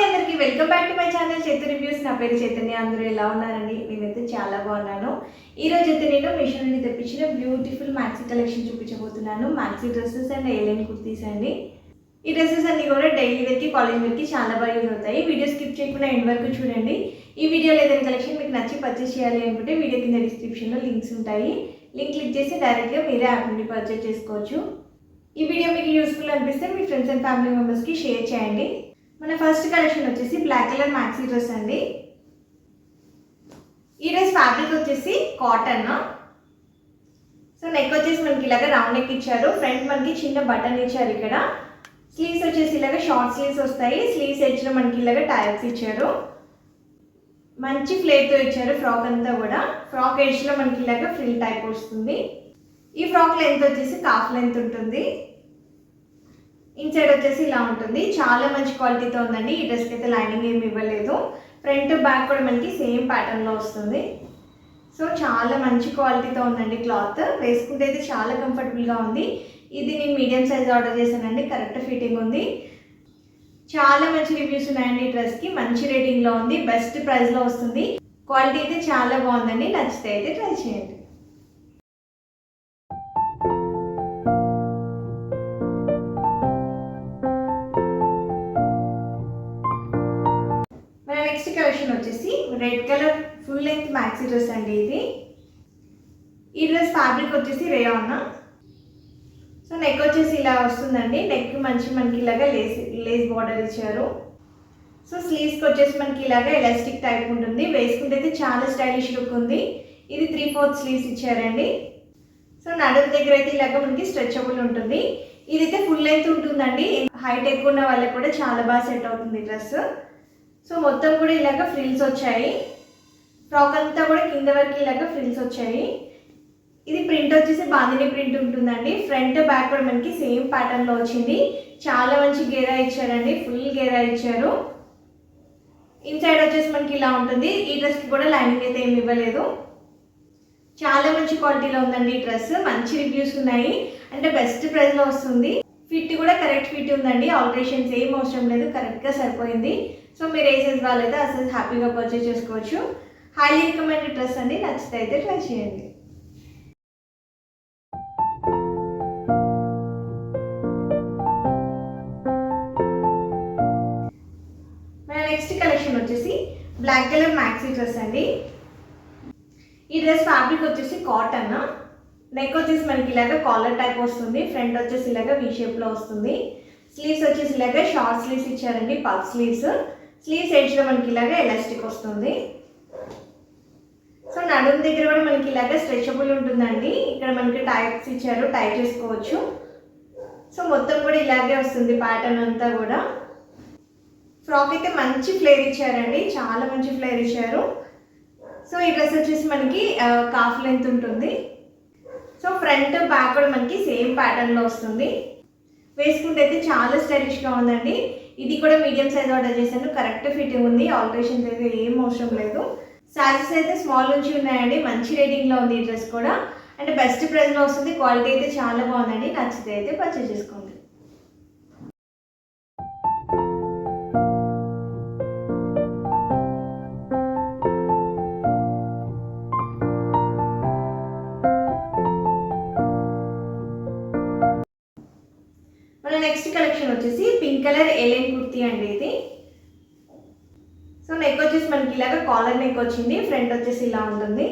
Hi అందరికీ welcome back to my channel Chaitu reviews. నా పేరు చైతన్య. అందరూ ఎలా ఉన్నారండి? నేనైతే చాలా బాగున్నాను. ఈ రోజు అయితే నేను మీషో నుండి తెప్పించిన బ్యూటిఫుల్ మ్యాక్సీ కలెక్షన్ చూపించబోతున్నాను. Maxi dresses and A-line kurtis అండి. ఈ డ్రెస్సెస్ అన్ని కూడా డైలీ వేర్కి, కాలేజ్ వేర్కి చాలా బాగా యూజ్ అవుతాయి. వీడియో స్కిప్ చేయకుండా ఎండ్ వరకు చూడండి. ఈ వీడియోలో ఏదైనా కలెక్షన్ మీకు నచ్చి పర్చేస్ చేయాలి అనుకుంటే వీడియో కింద డిస్క్రిప్షన్లో లింక్స్ ఉంటాయి. లింక్ క్లిక్ చేసి డైరెక్ట్గా మీరే యాప్ నుండి పర్చేస్ చేసుకోవచ్చు. ఈ వీడియో మీకు యూస్ఫుల్ అనిపిస్తే మీ ఫ్రెండ్స్ అండ్ ఫ్యామిలీ మెంబర్స్కి షేర్ చేయండి. మన ఫస్ట్ కలెక్షన్ వచ్చేసి బ్లాక్ కలర్ మ్యాక్సీ డ్రెస్ అండి. ఈ డ్రెస్ ఫ్యాబ్రిక్ వచ్చేసి కాటన్. సో నెక్ వచ్చేసి మనకి ఇలాగ రౌండ్ నెక్ ఇచ్చారు. ఫ్రంట్ మనకి చిన్న బటన్ ఇచ్చారు. ఇక్కడ స్లీవ్స్ వచ్చేసి ఇలాగ షార్ట్ స్లీవ్స్ వస్తాయి. స్లీవ్స్ ఎడ్జ్లో మనకి ఇలాగ టైప్స్ ఇచ్చారు. మంచి ఫ్లేర్తో ఇచ్చారు. ఫ్రాక్ అంతా కూడా ఫ్రాక్ ఎడ్జ్లో మనకి ఇలాగ ఫ్రిల్ టైప్ వస్తుంది. ఈ ఫ్రాక్ లెంత్ వచ్చేసి కాఫ్ లెంత్ ఉంటుంది. ఇన్సైడ్ వచ్చేసి ఇలా ఉంటుంది. చాలా మంచి క్వాలిటీతో ఉందండి. ఈ డ్రెస్కి అయితే లైనింగ్ ఏమి ఇవ్వలేదు. ఫ్రంట్ బ్యాక్ కూడా మనకి సేమ్ ప్యాటర్న్లో వస్తుంది. సో చాలా మంచి క్వాలిటీతో ఉందండి. క్లాత్ వేసుకుంటే అయితే చాలా కంఫర్టబుల్గా ఉంది. ఇది నేను మీడియం సైజ్ ఆర్డర్ చేశానండి. కరెక్ట్ ఫిట్టింగ్ ఉంది. చాలా మంచి రివ్యూస్ ఉన్నాయండి. ఈ డ్రెస్కి మంచి రేటింగ్లో ఉంది. బెస్ట్ ప్రైస్లో వస్తుంది. క్వాలిటీ అయితే చాలా బాగుందండి. నచ్చితే అయితే ట్రై చేయండి. నెక్స్ట్ కలెక్షన్ వచ్చేసి red colour full length maxi dress అండి. ఈ డ్రెస్ ఫ్యాబ్రిక్ వచ్చేసి రేయాన్. సో నెక్ వచ్చేసి ఇలా వస్తుందండి. నెక్ మనకి ఇలాగా లేస్ బార్డర్ ఇచ్చారు. సో స్లీవ్స్కి వచ్చేసి మనకి ఇలాగా ఎలాస్టిక్ టైప్ ఉంటుంది. వేసుకుంటే అయితే చాలా స్టైలిష్ లుక్ ఉంది. ఇది 3/4 స్లీవ్స్ ఇచ్చారండి. సో నడుము దగ్గర అయితే ఇలాగ మనకి స్ట్రెచబుల్ ఉంటుంది. ఇదైతే ఫుల్ లెంత్ ఉంటుందండి. హైట్ ఎక్కువ ఉన్న వాళ్ళకి కూడా చాలా బాగా సెట్ అవుతుంది డ్రెస్. సో మొత్తం కూడా ఇలాగ ఫ్రిల్స్ వచ్చాయి. ఫ్రాక్ అంతా కూడా కింద వరకు ఇలాగ ఫ్రిల్స్ వచ్చాయి. ఇది ప్రింట్ వచ్చేసి బాందిని ప్రింట్ ఉంటుందండి. ఫ్రంట్ బ్యాక్ కూడా మనకి సేమ్ ప్యాటర్న్లో వచ్చింది. చాలా మంచి గేరా ఇచ్చారండి. ఫుల్ గేరా ఇచ్చారు. ఇన్సైడ్ వచ్చేసి మనకి ఇలా ఉంటుంది. ఈ డ్రెస్కి కూడా లైనింగ్ అయితే ఏమి ఇవ్వలేదు. చాలా మంచి క్వాలిటీలో ఉందండి ఈ డ్రెస్. మంచి రివ్యూస్ ఉన్నాయి. అంటే బెస్ట్ ప్రైస్లో వస్తుంది. ఫిట్ కూడా కరెక్ట్ ఫిట్ ఉందండి. ఆల్టరేషన్స్ ఏం అవసరం లేదు. కరెక్ట్గా సరిపోయింది. సో మీరు ఏ సైజ్ వాళ్ళైతే ఆ సైజ్ హ్యాపీగా పర్చేస్ చేసుకోవచ్చు. హైలీ రికమెండెడ్ డ్రెస్ అండి. నచ్చితే అయితే ట్రై చేయండి. మన నెక్స్ట్ కలెక్షన్ వచ్చేసి బ్లాక్ కలర్ మ్యాక్సీ డ్రెస్ అండి. ఈ డ్రెస్ ఫ్యాబ్రిక్ వచ్చేసి కాటన్. నెక్ వచ్చేసి మనకి ఇలాగ కాలర్ టైప్ వస్తుంది. ఫ్రంట్ వచ్చేసి ఇలాగ వీ షేప్లో వస్తుంది. స్లీవ్స్ వచ్చేసి ఇలాగ షార్ట్ స్లీవ్స్ ఇచ్చారండి. Puff sleeves. స్లీవ్స్ ఎడ్జ్లో మనకి ఇలాగ ఎలాస్టిక్ వస్తుంది. సో నడుము దగ్గర కూడా మనకి ఇలాగ స్ట్రెచబుల్ ఉంటుందండి. ఇక్కడ మనకి టైప్స్ ఇచ్చారు. టై చేసుకోవచ్చు. సో మొత్తం కూడా ఇలాగే వస్తుంది ప్యాటర్న్ అంతా కూడా. ఫ్రాక్ అయితే మంచి ఫ్లేర్ ఇచ్చారండి. చాలా మంచి ఫ్లేర్ ఇచ్చారు. సో ఈ డ్రెస్ వచ్చేసి మనకి కాఫ్ లెంత్ ఉంటుంది. సో ఫ్రంట్ బ్యాక్ కూడా మనకి సేమ్ ప్యాటర్న్లో వస్తుంది. వేసుకుంటే అయితే చాలా స్టైలిష్గా ఉందండి. ఇది కూడా మీడియం సైజ్ ఆర్డర్ చేశాను. కరెక్ట్ ఫిట్టింగ్ ఉంది. ఆల్టరేషన్స్ అయితే ఏం అవసరం లేదు. సైజెస్ అయితే స్మాల్ నుంచి ఉన్నాయండి. మంచి రేటింగ్లో ఉంది ఈ డ్రెస్ కూడా. అంటే బెస్ట్ ప్రైస్లో వస్తుంది. క్వాలిటీ అయితే చాలా బాగుందండి. నచ్చితే అయితే పర్చేస్ చేసుకోండి. మన నెక్స్ట్ కలెక్షన్ వచ్చేసి పింక్ కలర్ ఏలైన్ కుర్తీ అండి. ఇది సో నెక్ వచ్చేసి మనకి ఇలాగ కాలర్ నెక్ వచ్చింది. ఫ్రంట్ వచ్చేసి ఇలా ఉంటుంది.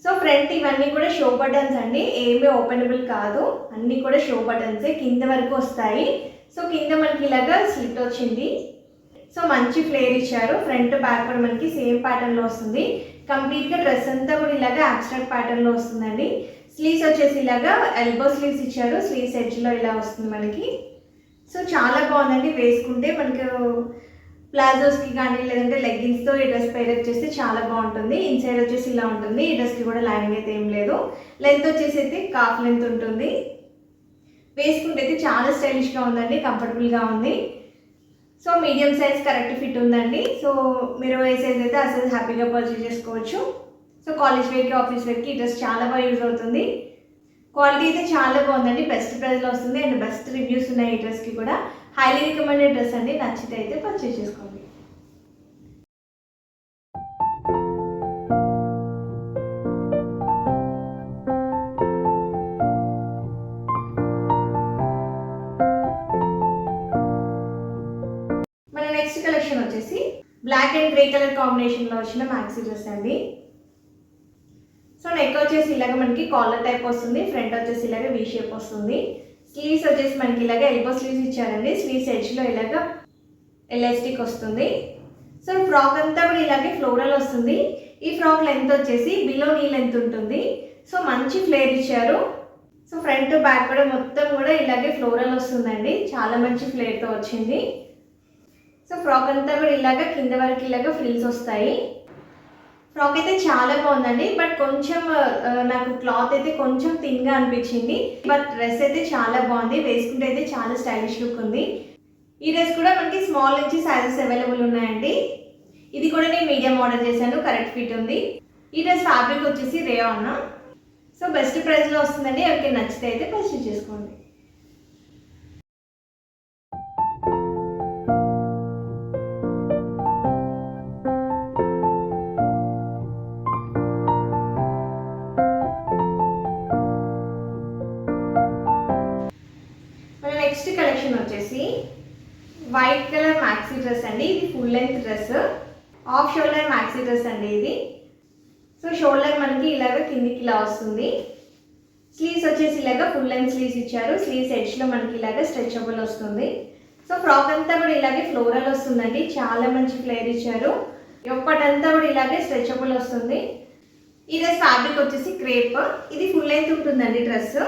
సో ఫ్రంట్ ఇవన్నీ కూడా షో బటన్స్ అండి. ఏమీ ఓపెనబుల్ కాదు. అన్నీ కూడా షో బటన్సే. కింద వరకు వస్తాయి. సో కింద మనకి ఇలాగ స్లిట్ వచ్చింది. సో మంచి ఫ్లేర్ ఇచ్చారు. ఫ్రంట్ బ్యాక్ కూడా మనకి సేమ్ ప్యాటర్న్లో వస్తుంది. కంప్లీట్గా డ్రెస్ అంతా కూడా ఇలాగ అబ్స్ట్రాక్ట్ ప్యాటర్న్లో వస్తుందండి. స్లీవ్స్ వచ్చేసి ఇలాగా ఎల్బో స్లీవ్స్ ఇచ్చారు. స్లీవ్స్ ఎడ్జ్లో ఇలా వస్తుంది మనకి. సో చాలా బాగుందండి. వేసుకుంటే మనకు ప్లాజోస్కి కానీ లేదంటే లెగ్గిన్స్తో ఈ డ్రెస్ పేరప్ చేస్తే చాలా బాగుంటుంది. ఇన్సైడ్ వచ్చేసి ఇలా ఉంటుంది. ఈ డ్రెస్కి కూడా లైనింగ్ అయితే ఏం లేదు. లెంత్ వచ్చేసి అయితే కాఫ్ లెంత్ ఉంటుంది. వేసుకుంటే అయితే చాలా స్టైలిష్గా ఉందండి. కంఫర్టబుల్గా ఉంది. So medium size correct fit ఉందండి. సో మీరు ఏ సైజ్ అయితే ఆ సైజ్ హ్యాపీగా పర్చేస్ చేసుకోవచ్చు. సో కాలేజ్ వేర్కి, ఆఫీస్ వేర్కి ఈ డ్రెస్ చాలా బాగా యూజ్ అవుతుంది. క్వాలిటీ అయితే చాలా బాగుందండి. బెస్ట్ ప్రైస్లో వస్తుంది. అండ్ బెస్ట్ రివ్యూస్ ఉన్నాయి ఈ డ్రెస్కి కూడా. హైలీ రికమెండెడ్ డ్రెస్ అండి. నచ్చితే అయితే పర్చేస్ చేసుకోండి. మన నెక్స్ట్ కలెక్షన్ వచ్చేసి బ్లాక్ అండ్ గ్రే కలర్ కాంబినేషన్లో వచ్చిన మ్యాక్సీ డ్రెస్ అండి. సో నెక్ వచ్చేసి ఇలాగ మనకి కాలర్ టైప్ వస్తుంది, ఫ్రంట్ వచ్చేసి ఇలాగ వీ షేప్ వస్తుంది. స్లీవ్స్ వచ్చేసి మనకి ఇలాగ ఎల్బో స్లీవ్స్ ఇచ్చారండి. స్లీవ్స్ ఎడ్జ్లో ఇలాగ ఎలాస్టిక్ వస్తుంది. సో ఫ్రాక్ అంతా కూడా ఇలాగే ఫ్లోరల్ వస్తుంది. ఈ ఫ్రాక్ లెంత్ వచ్చేసి బిలో నీ లెంత్ ఉంటుంది. సో మంచి ఫ్లేర్ ఇచ్చారు. సో ఫ్రంట్ బ్యాక్ కూడా మొత్తం కూడా ఇలాగే ఫ్లోరల్ వస్తుందండి, చాలా మంచి ఫ్లేర్తో వచ్చింది. సో ఫ్రాక్ అంతా కూడా ఇలాగ కింద వరకు ఇలాగ ఫ్రిల్స్ వస్తాయి. ఫ్రాక్ అయితే చాలా బాగుందండి, బట్ కొంచెం నాకు క్లాత్ అయితే కొంచెం థిన్గా అనిపించింది. బట్ డ్రెస్ అయితే చాలా బాగుంది, వేసుకుంటే అయితే చాలా స్టైలిష్ లుక్ ఉంది. ఈ డ్రెస్ కూడా మనకి స్మాల్ నుంచి సైజెస్ అవైలబుల్ ఉన్నాయండి. ఇది కూడా నేను మీడియం ఆర్డర్ చేశాను, కరెక్ట్ ఫిట్ ఉంది. ఈ డ్రెస్ ఫ్యాబ్రిక్ వచ్చేసి రేయాన్. సో బెస్ట్ ప్రైస్లో వస్తుందండి, ఎవరికి నచ్చితే అయితే పర్చేస్ చేసుకోండి. నెక్స్ట్ కలెక్షన్ వచ్చేసి వైట్ కలర్ మ్యాక్సీ డ్రెస్ అండి. ఇది full length dress, of shoulder maxi dress అండి ఇది. సో షోల్డర్ మనకి ఇలాగ కిందికి ఇలా వస్తుంది. స్లీవ్స్ వచ్చేసి ఇలాగ ఫుల్ లెంత్ స్లీవ్స్ ఇచ్చారు. స్లీవ్స్ ఎడ్జ్లో మనకి ఇలాగ స్ట్రెచబుల్ వస్తుంది. సో ఫ్రాక్ అంతా కూడా ఇలాగే ఫ్లోరల్ వస్తుందండి, చాలా మంచి ఫ్లేర్ ఇచ్చారు. ఒక్కటంతా కూడా ఇలాగే స్ట్రెచబుల్ వస్తుంది. ఈ డ్రెస్ ఫ్యాబ్రిక్ వచ్చేసి క్రేప్. ఇది ఫుల్ లెంత్ ఉంటుందండి డ్రెస్.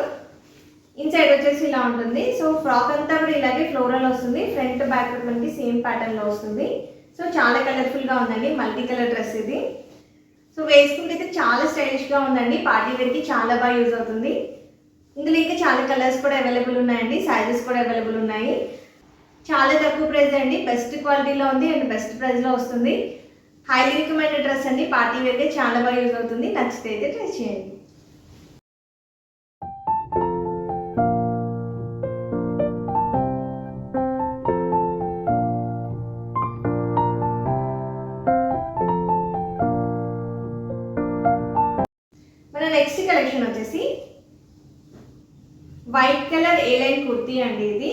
ఇన్సైడ్ వచ్చేసి ఇలా ఉంటుంది. సో ఫ్రాక్ అంతా కూడా ఇలాగే ఫ్లోరల్ వస్తుంది. ఫ్రంట్ బ్యాక్ మనకి సేమ్ ప్యాటర్న్లో వస్తుంది. సో చాలా కలర్ఫుల్గా ఉందండి, మల్టీ కలర్ డ్రెస్ ఇది. సో వేసుకుంటే అయితే చాలా స్టైలిష్గా ఉందండి, పార్టీ వేర్కి చాలా బాగా యూజ్ అవుతుంది. ఇందులో ఇంకా చాలా కలర్స్ కూడా అవైలబుల్ ఉన్నాయండి, సైజెస్ కూడా అవైలబుల్ ఉన్నాయి. చాలా తక్కువ ప్రైస్ అండి, బెస్ట్ క్వాలిటీలో ఉంది అండ్ బెస్ట్ ప్రైస్లో వస్తుంది. హైలీ రికమెండెడ్ డ్రెస్ అండి, పార్టీ వేర్కి చాలా బాగా యూజ్ అవుతుంది. నచ్చితే అయితే ట్రై చేయండి. మన నెక్స్ట్ కలెక్షన్ వచ్చేసి వైట్ కలర్ ఏ లైన్ కుర్తీ అండి. ఇది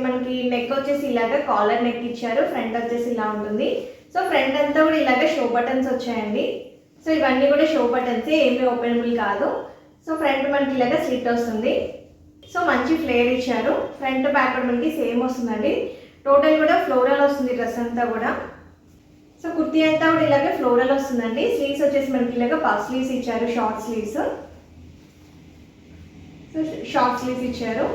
మనకి నెక్ వచ్చేసి ఇలాగ కాలర్ నెక్ ఇచ్చారు, ఫ్రంట్ వచ్చేసి ఇలా ఉంటుంది. సో ఫ్రంట్ అంతా కూడా ఇలాగ షో బటన్స్ వచ్చాయండి. సో ఇవన్నీ కూడా షో బటన్స్, ఏమీ ఓపెనబుల్ కాదు. సో ఫ్రంట్ మనకి ఇలాగ స్లిట్ వస్తుంది. సో మంచి ఫ్లేర్ ఇచ్చారు. ఫ్రంట్ బ్యాక్ కూడా మనకి సేమ్ వస్తుందండి. టోటల్ కూడా ఫ్లోరల్ వస్తుంది డ్రెస్ అంతా కూడా. సో కుర్తీ అంతా కూడా ఇలాగే ఫ్లోరల్ వస్తుందండి. స్లీవ్స్ వచ్చేసి మనకి ఇలాగ పఫ్ స్లీవ్స్ ఇచ్చారు, short sleeves. So short sleeves ఇచ్చారు.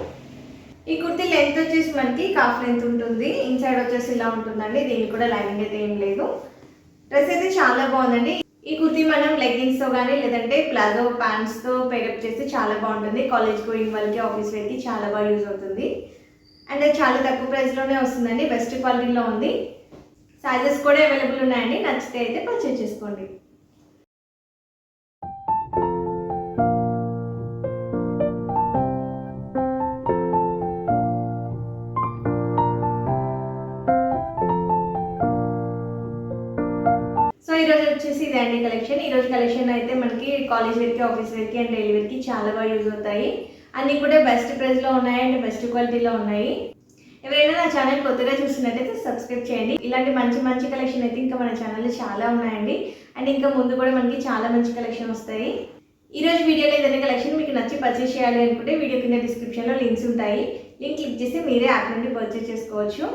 ఈ కుర్తీ లెంత్ వచ్చేసి మనకి కాఫ్ లెంత్ ఉంటుంది. ఇన్సైడ్ వచ్చేసి ఇలా ఉంటుందండి, దీనికి కూడా లైనింగ్ అయితే ఏం లేదు. డ్రెస్ అయితే చాలా బాగుందండి. ఈ కుర్తీ మనం లెగ్గిన్స్తో కానీ లేదంటే ప్లాజో ప్యాంట్స్తో పేరప్ చేస్తే చాలా బాగుంటుంది. కాలేజ్ గోయింగ్ వాళ్ళకి, ఆఫీస్ వేర్కి చాలా బాగా యూజ్ అవుతుంది. అండ్ చాలా తక్కువ ప్రైస్లోనే వస్తుందండి, బెస్ట్ క్వాలిటీలో ఉంది. సైజెస్ కూడా అవైలబుల్ ఉన్నాయండి, నచ్చితే అయితే పర్చేస్ చేసుకోండి. సో ఈరోజు వచ్చేసి ఇదే అండి కలెక్షన్. ఈరోజు కలెక్షన్ అయితే మనకి కాలేజ్ వేర్కి, ఆఫీస్ వేర్కి అండ్ డైలీ వేర్కి చాలా బాగా యూజ్ అవుతాయి. అన్నీ కూడా బెస్ట్ ప్రైస్లో ఉన్నాయి అండ్ బెస్ట్ క్వాలిటీలో ఉన్నాయి. ఎవరైనా నా ఛానల్ కొత్తగా చూస్తున్నట్టయితే సబ్స్క్రైబ్ చేయండి. ఇలాంటి మంచి మంచి కలెక్షన్ అయితే ఇంకా మన ఛానల్లో చాలా ఉన్నాయండి. అండ్ ఇంకా ముందు కూడా మనకి చాలా మంచి కలెక్షన్ వస్తాయి. ఈరోజు వీడియోలో ఏదైనా కలెక్షన్ మీకు నచ్చి పర్చేస్ చేయాలి అనుకుంటే వీడియో కింద డిస్క్రిప్షన్లో లింక్స్ ఉంటాయి. లింక్ క్లిక్ చేసి మీరే యాప్ నుండి పర్చేస్ చేసుకోవచ్చు.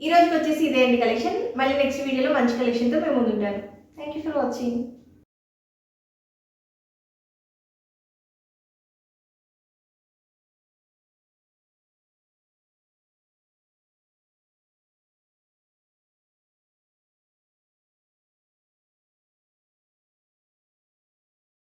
ఈ రోజుకి వచ్చేసి ఇదే అండి కలెక్షన్. మళ్ళీ నెక్స్ట్ వీడియోలో మంచి కలెక్షన్తో మేము ముందుంటాను. Thank you for watching.